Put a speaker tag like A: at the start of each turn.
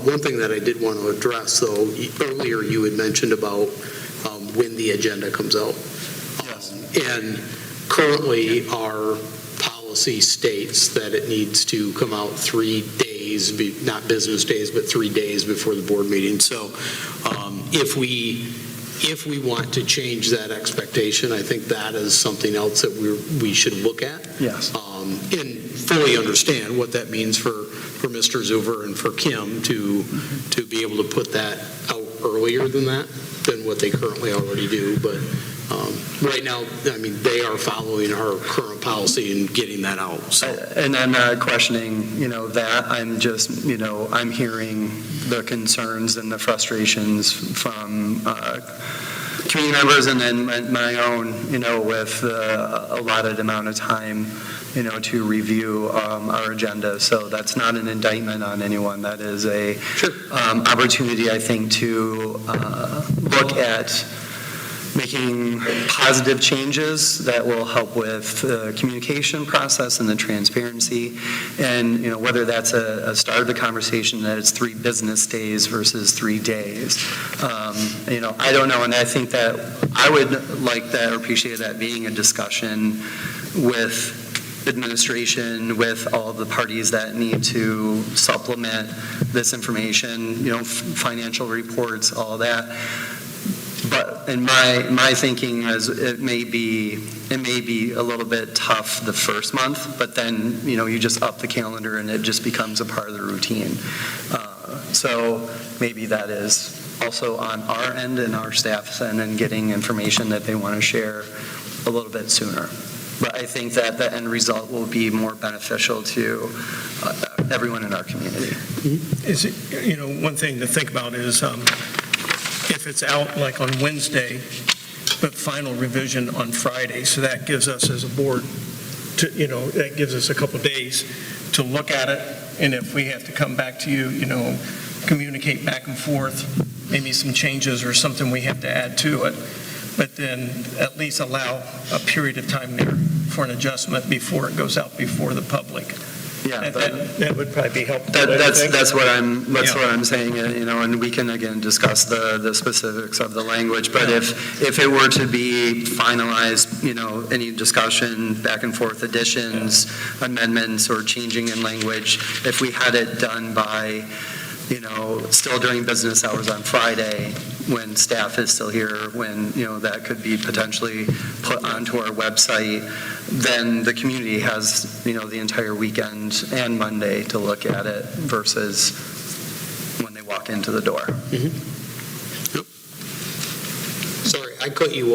A: One thing that I did want to address, though, earlier you had mentioned about when the agenda comes out.
B: Yes.
A: And currently, our policy states that it needs to come out 3 days, not business days, but 3 days before the board meeting. So if we want to change that expectation, I think that is something else that we should look at.
B: Yes.
A: And fully understand what that means for Mr. Zuver and for Kim to be able to put that out earlier than what they currently already do. But right now, I mean, they are following our current policy and getting that out. So.
B: And I'm not questioning, that. I'm just, I'm hearing the concerns and the frustrations from community members and then my own, with a allotted amount of time, to review our agenda. So that's not an indictment on anyone. That is a opportunity, I think, to look at making positive changes that will help with the communication process and the transparency. And, whether that's a start of the conversation that it's 3 business days versus 3 days. I don't know. And I think that I would like that or appreciate that being a discussion with administration, with all of the parties that need to supplement this information, financial reports, all that. But in my thinking is it may be a little bit tough the first month, but then you just up the calendar and it just becomes a part of the routine. So maybe that is also on our end and our staff's end and getting information that they want to share a little bit sooner. But I think that the end result will be more beneficial to everyone in our community.
C: Is it, one thing to think about is if it's out like on Wednesday, but final revision on Friday, so that gives us as a board, that gives us a couple days to look at it, and if we have to come back to you, communicate back and forth, maybe some changes or something we have to add to it, but then at least allow a period of time there for an adjustment before it goes out before the public.
B: Yeah,
C: that would probably be helpful.
B: That's what I'm saying, and we can again discuss the specifics of the language. But if it were to be finalized, any discussion, back and forth additions, amendments, or changing in language, if we had it done by, still during business hours on Friday, when staff is still here, when, that could be potentially put onto our website, then the community has, the entire weekend and Monday to look at it versus when they walk into the door.
A: Sorry, I cut you